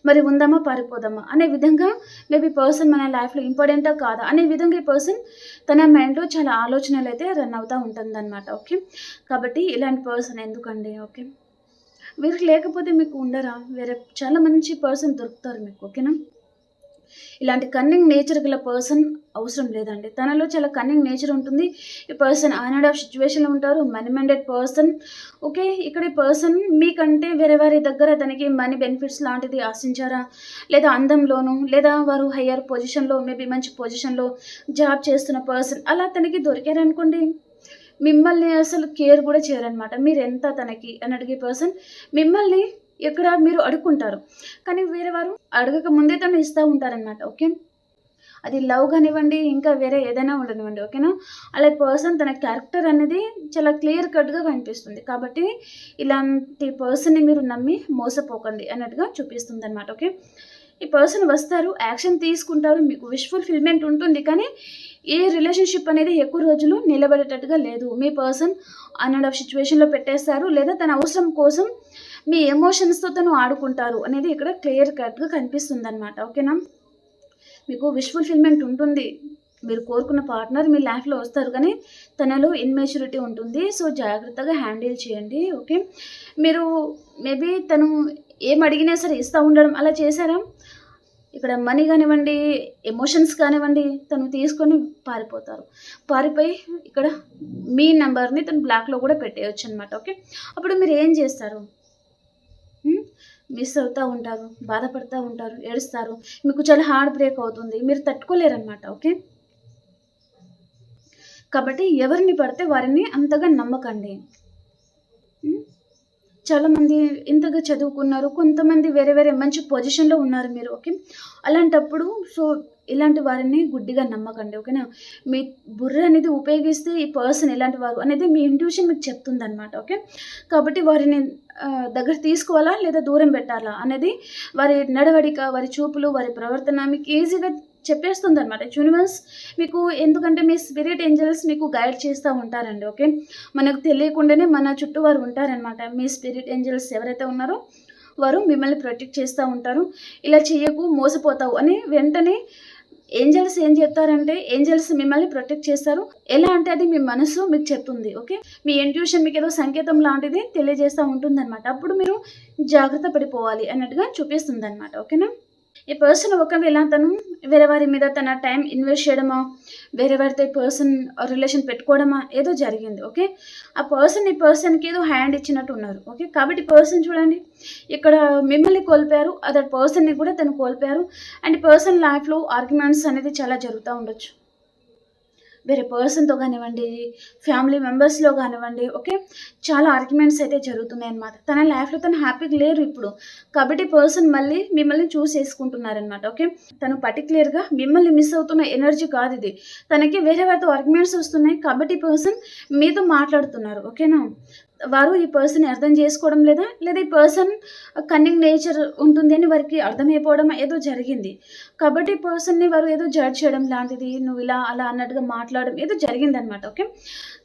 మరి ఉందామా పారిపోదామా అనే విధంగా, మేబీ పర్సన్ మన లైఫ్లో ఇంపార్టెంటా కాదా అనే విధంగా ఈ పర్సన్ తన మైండ్లో చాలా ఆలోచనలు అయితే రన్ అవుతూ ఉంటుందన్నమాట. ఓకే, కాబట్టి ఇలాంటి పర్సన్ ఎందుకండి? ఓకే, వీరికి లేకపోతే మీకు ఉండరా? వేరే చాలా మంచి పర్సన్ దొరుకుతారు మీకు. ఓకేనా, ఇలాంటి కన్నింగ్ నేచర్ గల పర్సన్ అవసరం లేదండి. తనలో చాలా కన్నింగ్ నేచర్ ఉంటుంది. ఈ పర్సన్ ఆన్ ఆఫ్ సిచ్యువేషన్లో ఉంటారు, మనీ మైండెడ్ పర్సన్. ఓకే, ఇక్కడ ఈ పర్సన్ మీకంటే వేరే వారి దగ్గర తనకి మనీ బెనిఫిట్స్ లాంటిది ఆశించారా, లేదా అందంలోనూ, లేదా వారు హయ్యర్ పొజిషన్లో, మేబీ మంచి పొజిషన్లో జాబ్ చేస్తున్న పర్సన్ అలా తనకి దొరికారనుకోండి, మిమ్మల్ని అసలు కేర్ కూడా చేయరనమాట. మీరు ఎంత తనకి అని అడిగే పర్సన్ మిమ్మల్ని ఎక్కడ మీరు అడుక్కుంటారు, కానీ వేరే వారు అడగక ముందే తను ఇస్తూ ఉంటారనమాట. ఓకే, అది లవ్ కానివ్వండి, ఇంకా వేరే ఏదైనా ఉండనివ్వండి. ఓకేనా, అలా పర్సన్ తన క్యారెక్టర్ అనేది చాలా క్లియర్ కట్గా కనిపిస్తుంది. కాబట్టి ఇలాంటి పర్సన్ని మీరు నమ్మి మోసపోకండి అన్నట్టుగా చూపిస్తుంది అనమాట. ఓకే, ఈ పర్సన్ వస్తారు, యాక్షన్ తీసుకుంటారు, మీకు విష్ ఫుల్ఫిల్మెంట్ ఉంటుంది, కానీ ఏ రిలేషన్షిప్ అనేది ఎక్కువ రోజులు నిలబడేటట్టుగా లేదు. మీ పర్సన్ ఆన్ అండ్ ఆఫ్ సిచ్యువేషన్లో పెట్టేస్తారు, లేదా తన అవసరం కోసం మీ ఎమోషన్స్తో తను ఆడుకుంటారు అనేది ఇక్కడ క్లియర్ కట్గా కనిపిస్తుంది అనమాట. ఓకేనా, మీకు విష్ ఫుల్ఫిల్మెంట్ ఉంటుంది, మీరు కోరుకున్న పార్ట్నర్ మీ లైఫ్లో వస్తారు, కానీ తనలో ఇన్మెచ్యూరిటీ ఉంటుంది. సో జాగ్రత్తగా హ్యాండిల్ చేయండి. ఓకే, మీరు మేబీ తను ఏం అడిగినా సరే ఇస్తూ ఉండడం అలా చేశారా? ఇక్కడ మనీ కానివ్వండి, ఎమోషన్స్ కానివ్వండి, తను తీసుకొని పారిపోతారు. పారిపోయి ఇక్కడ మీ నెంబర్ని తను బ్లాక్లో కూడా పెట్టేయచ్చు అనమాట. ఓకే, అప్పుడు మీరు ఏం చేస్తారు? మిస్ అవుతూ ఉంటారు, బాధపడుతూ ఉంటారు, ఏడుస్తారు, మీకు చాలా హార్ట్ బ్రేక్ అవుతుంది, మీరు తట్టుకోలేరనమాట. ఓకే, కాబట్టి ఎవరిని పడితే వారిని అంతగా నమ్మకండి. చాలామంది ఇంతగా చదువుకున్నారు, కొంతమంది వేరే వేరే మంచి పొజిషన్లో ఉన్నారు మీరు. ఓకే, అలాంటప్పుడు సో ఇలాంటి వారిని గుడ్డిగా నమ్మకండి. ఓకేనా, మీ బుర్ర అనేది ఉపయోగిస్తే ఈ పర్సన్ ఇలాంటి వారు అనేది మీ ఇంట్యూషన్ మీకు చెప్తుంది అనమాట. ఓకే, కాబట్టి వారిని దగ్గర తీసుకోవాలా లేదా దూరం పెట్టాలా అనేది వారి నడవడిక, వారి చూపులు, వారి ప్రవర్తన మీకు ఈజీగా చెప్పేస్తుంది అనమాట యూనివర్స్ మీకు. ఎందుకంటే మీ స్పిరిట్ ఏంజల్స్ మీకు గైడ్ చేస్తూ ఉంటారండి. ఓకే, మనకు తెలియకుండానే మన చుట్టూ వారు ఉంటారనమాట. మీ స్పిరిట్ ఏంజల్స్ ఎవరైతే ఉన్నారో వారు మిమ్మల్ని ప్రొటెక్ట్ చేస్తూ ఉంటారు. ఇలా చేయకు, మోసపోతావు అని వెంటనే ఏంజల్స్ ఏం చెప్తారంటే, ఏంజల్స్ మిమ్మల్ని ప్రొటెక్ట్ చేస్తారు. ఎలా అంటే అది మీ మనసు మీకు చెప్తుంది. ఓకే, మీ ఇంట్యూషన్ మీకు ఏదో సంకేతం లాంటిది తెలియజేస్తూ ఉంటుందన్నమాట. అప్పుడు మీరు జాగ్రత్త పడిపోవాలి అన్నట్టుగా చూపిస్తుంది అనమాట. ఓకేనా, ఈ పర్సన్ ఒకవేళ తను వేరే వారి మీద తన టైం ఇన్వెస్ట్ చేయడమా, వేరే వారితో పర్సన్ రిలేషన్ పెట్టుకోవడమా ఏదో జరిగింది. ఓకే, ఆ పర్సన్ ఈ పర్సన్కి ఏదో హ్యాండ్ ఇచ్చినట్టు ఉన్నారు. ఓకే, కాబట్టి పర్సన్ చూడండి ఇక్కడ మిమ్మల్ని కోల్పోయారు, అదర్ పర్సన్ని కూడా తను కోల్పోయారు. అండ్ పర్సన్ లైఫ్లో ఆర్గ్యుమెంట్స్ అనేది చాలా జరుగుతూ ఉండొచ్చు, వేరే పర్సన్తో కానివ్వండి, ఫ్యామిలీ మెంబర్స్లో కానివ్వండి. ఓకే, చాలా ఆర్గ్యుమెంట్స్ అయితే జరుగుతున్నాయి అన్నమాట. తన లైఫ్లో తను హ్యాపీగా లేరు ఇప్పుడు, కాబట్టి పర్సన్ మళ్ళీ మిమ్మల్ని చూస్ చేసుకుంటున్నారనమాట. ఓకే, తను పర్టికులర్గా మిమ్మల్ని మిస్ అవుతున్న ఎనర్జీ కాదు ఇది, తనకి వేరే వారితో ఆర్గ్యుమెంట్స్ వస్తున్నాయి, కాబట్టి పర్సన్ మీతో మాట్లాడుతున్నారు. ఓకేనా, వారు ఈ పర్సన్ని అర్థం చేసుకోవడం లేదా ఈ పర్సన్ కన్నింగ్ నేచర్ ఉంటుంది అని వారికి అర్థమైపోవడం ఏదో జరిగింది, కాబట్టి పర్సన్ని వారు ఏదో జడ్జ్ చేయడం లాంటిది, నువ్వు ఇలా అలా అన్నట్టుగా మాట్లాడడం ఏదో జరిగిందనమాట. ఓకే,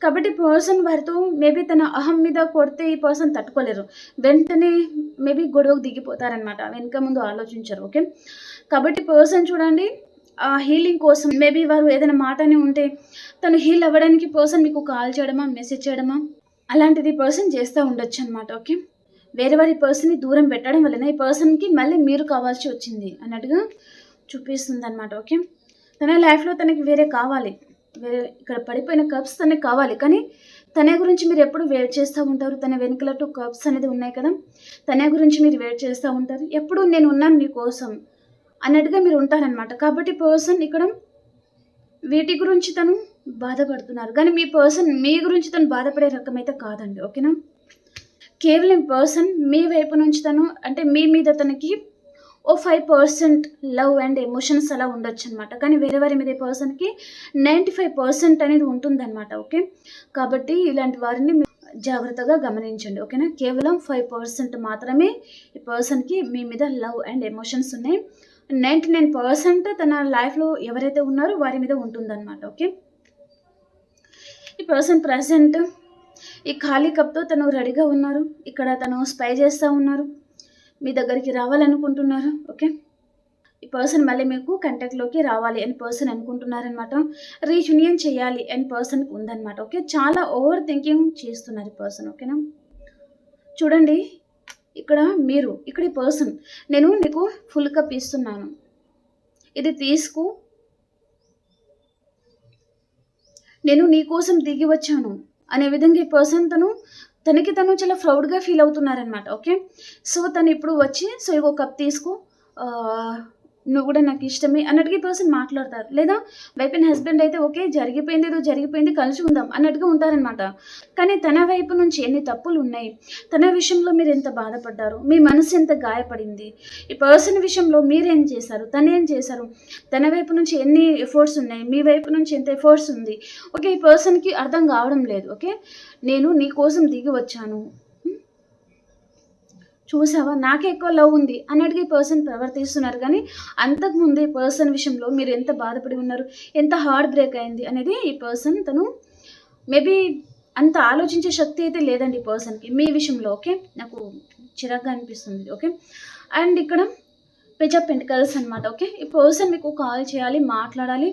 కాబట్టి పర్సన్ వారితో మేబీ తన అహం మీద కొడితే ఈ పర్సన్ తట్టుకోలేరు, వెంటనే మేబీ గొడవకు దిగిపోతారనమాట, వెనుక ముందు ఆలోచించరు. ఓకే, కాబట్టి పర్సన్ చూడండి ఆ హీలింగ్ కోసం మేబీ వారు ఏదైనా మాటని ఉంటే తను హీల్ అవ్వడానికి పర్సన్ మీకు కాల్ చేయడమా, మెసేజ్ చేయడమా అలాంటిది పర్సన్ చేస్తూ ఉండొచ్చు అనమాట. ఓకే, వేరే వారి పర్సన్ని దూరం పెట్టడం వలన ఈ పర్సన్కి మళ్ళీ మీరు కావాల్సి వచ్చింది అన్నట్టుగా చూపిస్తుంది అనమాట. ఓకే, తన లైఫ్లో తనకి వేరే కావాలి, వేరే ఇక్కడ పడిపోయిన కప్స్ తనకి కావాలి, కానీ తన గురించి మీరు ఎప్పుడు వెయిట్ చేస్తూ ఉంటారు. తన వెనుకల 2 కప్స్ అనేది ఉన్నాయి కదా, తన గురించి మీరు వెయిట్ చేస్తూ ఉంటారు, ఎప్పుడు నేను ఉన్నాను నీ కోసం అన్నట్టుగా మీరు ఉంటారనమాట. కాబట్టి పర్సన్ ఇక్కడ వీటి గురించి తను బాధపడుతున్నారు, కానీ మీ పర్సన్ మీ గురించి తను బాధపడే రకమైతే కాదండి. ఓకేనా, కేవలం పర్సన్ మీ వైపు నుంచి తను అంటే మీ మీద తనకి ఓ 5% లవ్ అండ్ ఎమోషన్స్ అలా ఉండొచ్చు అనమాట. కానీ వేరే వారి మీద ఈ పర్సన్కి 95% అనేది ఉంటుందన్నమాట. ఓకే, కాబట్టి ఇలాంటి వారిని జాగ్రత్తగా గమనించండి. ఓకేనా, కేవలం 5% మాత్రమే ఈ పర్సన్కి మీ మీద లవ్ అండ్ ఎమోషన్స్ ఉన్నాయి. 99% తన లైఫ్లో ఎవరైతే ఉన్నారో వారి మీద ఉంటుందన్నమాట. ఓకే, ఈ పర్సన్ ప్రజెంట్ ఈ ఖాళీ కప్తో తను రెడీగా ఉన్నారు. ఇక్కడ తను స్పై చేస్తూ ఉన్నారు, మీ దగ్గరికి రావాలనుకుంటున్నారు. ఓకే, ఈ పర్సన్ మళ్ళీ మీకు కంటాక్ట్లోకి రావాలి అని పర్సన్ అనుకుంటున్నారనమాట. రీయూనియన్ చేయాలి అని పర్సన్కి ఉందన్నమాట. ఓకే, చాలా ఓవర్ థింకింగ్ చేస్తున్నారు ఈ పర్సన్. ఓకేనా, చూడండి ఇక్కడ ఈ పర్సన్, నేను నీకు ఫుల్ కప్ ఇస్తున్నాను, ఇది తీసుకో, నేను నీ కోసం దిగి వచ్చాను అనే విధంగా ఈ పర్సన్ తనకి చాలా ప్రౌడ్గా ఫీల్ అవుతున్నారనమాట. ఓకే, సో తను ఇప్పుడు వచ్చి సో ఇగో కప్ తీసుకో, నువ్వు కూడా నాకు ఇష్టమే అన్నట్టుగా ఈ పర్సన్ మాట్లాడతారు. లేదా వైఫ్ అండ్ హస్బెండ్ అయితే ఓకే జరిగిపోయింది, ఏదో జరిగిపోయింది, కలిసి ఉందాం అన్నట్టుగా ఉంటారనమాట. కానీ తన వైపు నుంచి ఎన్ని తప్పులు ఉన్నాయి, తన విషయంలో మీరు ఎంత బాధపడ్డారు, మీ మనసు ఎంత గాయపడింది, ఈ పర్సన్ విషయంలో మీరేం చేశారు, తను ఏం చేశారు, తన వైపు నుంచి ఎన్ని ఎఫర్ట్స్ ఉన్నాయి, మీ వైపు నుంచి ఎంత ఎఫర్ట్స్ ఉంది. ఓకే, ఈ పర్సన్కి అర్థం కావడం లేదు. ఓకే, నేను నీ కోసం దిగి వచ్చాను, చూసావా నాకే ఎక్కువ లవ్ ఉంది అన్నట్టుగా ఈ పర్సన్ ప్రవర్తిస్తున్నారు. కానీ అంతకుముందు ఈ పర్సన్ విషయంలో మీరు ఎంత బాధపడి ఉన్నారు, ఎంత హార్ట్ బ్రేక్ అయింది అనేది ఈ పర్సన్ తను మేబీ అంత ఆలోచించే శక్తి అయితే లేదండి ఈ పర్సన్కి మీ విషయంలో. ఓకే, నాకు చిరాగ్గా అనిపిస్తుంది. ఓకే, అండ్ ఇక్కడ పేజ్ ఆఫ్ పెంటికల్స్ అనమాట. ఓకే, ఈ పర్సన్ మీకు కాల్ చేయాలి, మాట్లాడాలి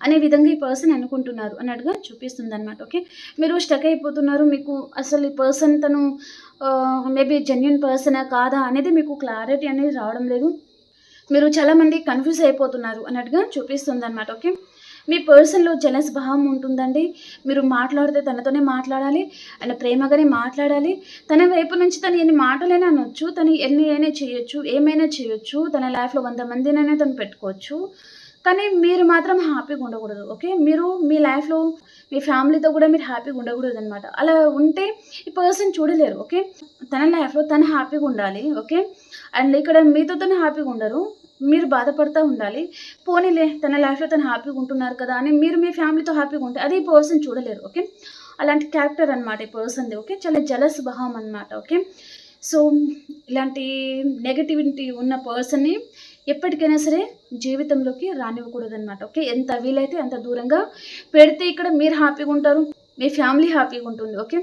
అనే విధంగా ఈ పర్సన్ అనుకుంటున్నారు అన్నట్టుగా చూపిస్తుంది అనమాట. ఓకే, మీరు స్టక్ అయిపోతున్నారు, మీకు అసలు ఈ పర్సన్ తను మేబీ జెన్యున్ పర్సనా కాదా అనేది మీకు క్లారిటీ అనేది రావడం లేదు, మీరు చాలామంది కన్ఫ్యూజ్ అయిపోతున్నారు అన్నట్టుగా చూపిస్తుంది అనమాట. ఓకే, మీ పర్సన్లో జెలస్ భావం ఉంటుందండి. మీరు మాట్లాడితే తనతోనే మాట్లాడాలి అండ్ ప్రేమగానే మాట్లాడాలి. తన వైపు నుంచి తను ఎన్ని మాటలైనా అనొచ్చు, తను ఎన్ని అయినా చేయొచ్చు, ఏమైనా చేయొచ్చు, తన లైఫ్లో 100 మందినైనా తను పెట్టుకోవచ్చు. కానీ మీరు మాత్రం హ్యాపీగా ఉండకూడదు. ఓకే, మీరు మీ లైఫ్లో మీ ఫ్యామిలీతో కూడా మీరు హ్యాపీగా ఉండకూడదు అనమాట. అలా ఉంటే ఈ పర్సన్ చూడలేరు. ఓకే, తన లైఫ్లో తను హ్యాపీగా ఉండాలి. ఓకే, అండ్ ఇక్కడ మీతో తను హ్యాపీగా ఉండరు, మీరు బాధపడుతూ ఉండాలి. పోనీలే తన లైఫ్లో తను హ్యాపీగా ఉంటున్నారు కదా అని మీరు మీ ఫ్యామిలీతో హ్యాపీగా ఉంటే అది ఈ పర్సన్ చూడలేరు. ఓకే, అలాంటి క్యారెక్టర్ అనమాట ఈ పర్సన్ది. ఓకే, చాలా జలస్ భావం అనమాట. ఓకే, సో ఇలాంటి నెగటివిటీ ఉన్న పర్సన్ని ఎప్పటికైనా సరే జీవితంలోకి రానివ్వకూడదనమాట. ఓకే, ఎంత వీలైతే అంత దూరంగా పెడితే ఇక్కడ మీరు హ్యాపీగా ఉంటారు, మీ ఫ్యామిలీ హ్యాపీగా ఉంటుంది. ఓకే,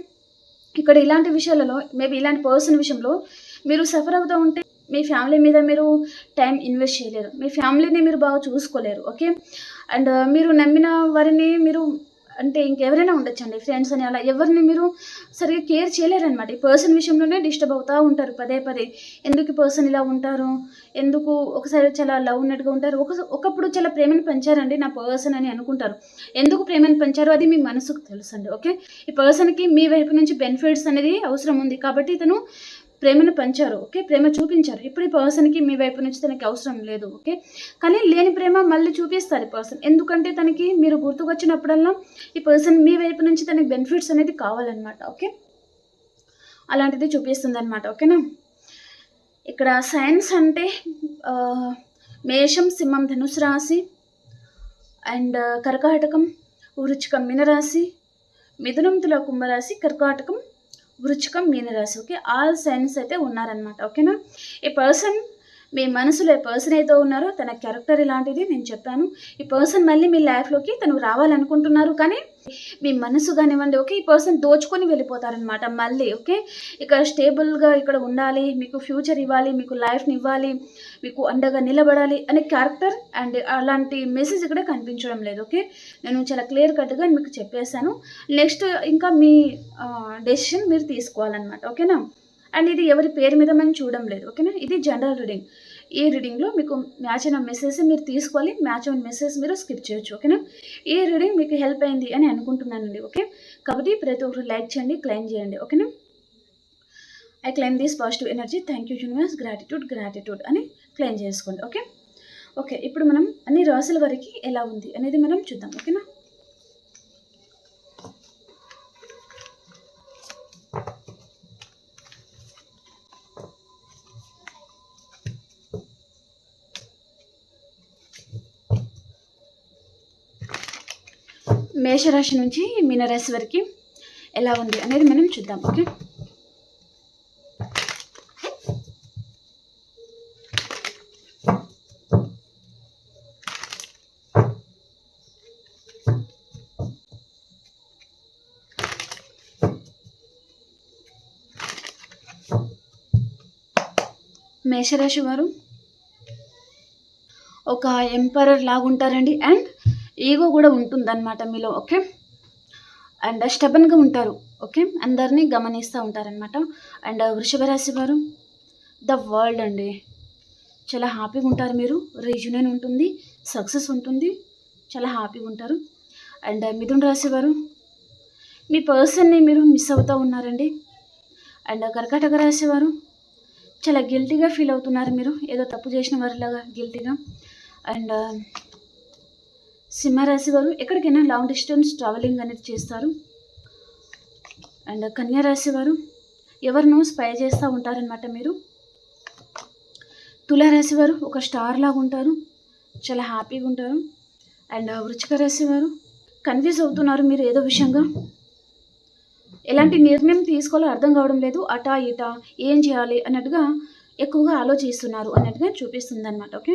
ఇక్కడ ఇలాంటి విషయాలలో మేబీ ఇలాంటి పర్సన్ విషయంలో మీరు సఫర్ అవుతూ ఉంటే మీ ఫ్యామిలీ మీద మీరు టైం ఇన్వెస్ట్ చేయలేరు, మీ ఫ్యామిలీని మీరు బాగా చూసుకోలేరు. ఓకే, అండ్ మీరు నమ్మిన వారిని మీరు అంటే ఇంకెవరైనా ఉండొచ్చండి, ఫ్రెండ్స్ అని అలా ఎవరిని మీరు సరిగ్గా కేర్ చేయలేరనమాట. ఈ పర్సన్ విషయంలోనే డిస్టర్బ్ అవుతూ ఉంటారు పదే పదే. ఎందుకు ఈ పర్సన్ ఇలా ఉంటారు, ఎందుకు ఒకసారి చాలా లవ్ ఉన్నట్టుగా ఉంటారు, ఒకప్పుడు చాలా ప్రేమను పెంచారండి నా పర్సన్ అని అనుకుంటారు. ఎందుకు ప్రేమను పెంచారో అది మీ మనసుకు తెలుసండి. ఓకే, ఈ పర్సన్కి మీ వైపు నుంచి బెనిఫిట్స్ అనేది అవసరం ఉంది కాబట్టి ఇతను ప్రేమను పంచారు. ఓకే, ప్రేమ చూపించారు. ఇప్పుడు ఈ పర్సన్కి మీ వైపు నుంచి తనకి అవసరం లేదు. ఓకే, కానీ లేని ప్రేమ మళ్ళీ చూపిస్తారు ఈ పర్సన్, ఎందుకంటే తనకి మీరు గుర్తుకొచ్చినప్పుడల్లా ఈ పర్సన్ మీ వైపు నుంచి తనకి బెనిఫిట్స్ అనేది కావాలన్నమాట. ఓకే, అలాంటిది చూపిస్తుంది అనమాట. ఓకేనా, ఇక్కడ సైన్స్ అంటే మేషం, సింహం, ధనుసు రాశి అండ్ కర్కాటకం, వృచ్చికం, మీనరాశి, మిథునం, తుల, కుంభరాశి, కర్కాటకం, వృచ్చికం, మీనరాశి. ఓకే, ఆల్ సైన్స్ అయితే ఉన్నారనమాట. ఓకేనా, ఈ పర్సన్ మీ మనసులో ఏ పర్సన్ అయితే ఉన్నారో తన క్యారెక్టర్ ఇలాంటిది నేను చెప్పాను. ఈ పర్సన్ మళ్ళీ మీ లైఫ్లోకి తను రావాలనుకుంటున్నారు, కానీ మీ మనసు కానివ్వండి. ఓకే, ఈ పర్సన్ దోచుకొని వెళ్ళిపోతారనమాట మళ్ళీ. ఓకే, ఇక్కడ స్టేబుల్గా ఇక్కడ ఉండాలి, మీకు ఫ్యూచర్ ఇవ్వాలి, మీకు లైఫ్ని ఇవ్వాలి, మీకు అండగా నిలబడాలి అనే క్యారెక్టర్ అండ్ అలాంటి మెసేజ్ ఇక్కడ కనిపించడం లేదు. ఓకే, నేను చాలా క్లియర్ కట్గా మీకు చెప్పేశాను. నెక్స్ట్ ఇంకా మీ డెసిషన్ మీరు తీసుకోవాలన్నమాట. ఓకేనా, అండ్ ఇది ఎవరి పేరు మీద మనం చూడడం లేదు. ఓకేనా, ఇది జనరల్ రీడింగ్. ఈ రీడింగ్లో మీకు మ్యాచ్ అయిన మెసేజ్ మీరు తీసుకోవాలి, మ్యాచ్ అయిన మెసేజ్ మీరు స్కిప్ చేయొచ్చు. ఓకేనా, ఈ రీడింగ్ మీకు హెల్ప్ అయింది అని అనుకుంటున్నానండి. ఓకే, కాబట్టి ప్రతి ఒక్కరు లైక్ చేయండి, క్లెయిమ్ చేయండి. ఓకేనా, I claim this positive energy, thank you universe, gratitude అని క్లెయిమ్ చేసుకోండి. ఓకే, ఓకే, ఇప్పుడు మనం అన్ని రాసుల వరకు ఎలా ఉంది అనేది మనం చూద్దాం. ఓకేనా, మేషరాశి నుంచి మీనరాశి వరకు ఎలా ఉంది అనేది మనం చూద్దాం. ఓకే, మేషరాశి వారు ఒక ఎంపరర్ లాగా ఉంటారండి. అండ్ ఈగో కూడా ఉంటుందన్నమాట మీలో. ఓకే, అండ్ స్టబన్గా ఉంటారు. ఓకే, అందరినీ గమనిస్తూ ఉంటారనమాట. అండ్ వృషభ రాశి వారు ద వరల్డ్ అండి. చాలా హ్యాపీగా ఉంటారు మీరు. రీజనల్ ఉంటుంది, సక్సెస్ ఉంటుంది, చాలా హ్యాపీగా ఉంటారు. అండ్ మిథున రాశి వారు మీ పర్సన్ని మీరు మిస్ అవుతూ ఉన్నారండి. అండ్ కర్కాటక రాశి వారు చాలా గిల్టీగా ఫీల్ అవుతున్నారు మీరు, ఏదో తప్పు చేసిన వారిలాగా గిల్టీగా. అండ్ సింహరాశి వారు ఎక్కడికైనా లాంగ్ డిస్టెన్స్ ట్రావెలింగ్ అనేది చేస్తారు. అండ్ కన్యా రాశి వారు ఎవరినో స్పై చేస్తూ ఉంటారనమాట మీరు. తులారాశి వారు ఒక స్టార్ లాగా ఉంటారు, చాలా హ్యాపీగా ఉంటారు. అండ్ వృశ్చిక రాశి వారు కన్ఫ్యూజ్ అవుతున్నారు మీరు ఏదో విషయంగా, ఎలాంటి నిర్ణయం తీసుకోవాలో అర్థం కావడం లేదు, అటా ఇటా ఏం చేయాలి అన్నట్టుగా ఎక్కువగా ఆలోచిస్తున్నారు అన్నట్టుగా చూపిస్తుంది అనమాట. ఓకే,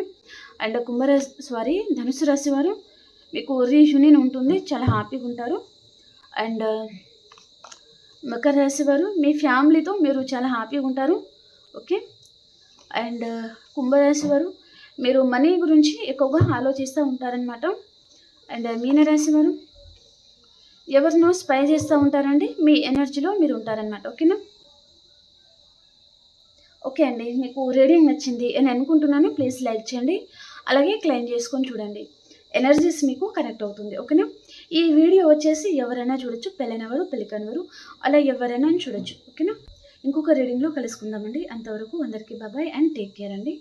అండ్ ధనుసు రాశి వారు మీకు రీయూనియన్ ఉంటుంది, చాలా హ్యాపీగా ఉంటారు. అండ్ మకర రాశి వారు మీ ఫ్యామిలీతో మీరు చాలా హ్యాపీగా ఉంటారు. ఓకే, అండ్ కుంభరాశి వారు మీరు మనీ గురించి ఎక్కువగా ఆలోచిస్తూ ఉంటారనమాట. అండ్ మీనరాశి వారు ఎవరినో స్పై చేస్తూ ఉంటారండి, మీ ఎనర్జీలో మీరు ఉంటారనమాట. ఓకేనా? ఓకే అండి, మీకు రీడింగ్ నచ్చింది అని అనుకుంటున్నాను. ప్లీజ్ లైక్ చేయండి, అలాగే క్లెయిమ్ చేసుకొని చూడండి, ఎనర్జీస్ మీకు కనెక్ట్ అవుతుంది. ఓకేనా? ఈ వీడియో వచ్చేసి ఎవరైనా చూడొచ్చు, పెళ్ళైనవారు పెళ్ళికానివారు అలా ఎవరైనా చూడొచ్చు. ఓకేనా? ఇంకొక రీడింగ్లో కలుసుకుందామండి. అంతవరకు అందరికీ బాయ్ అండ్ టేక్ కేర్ అండి.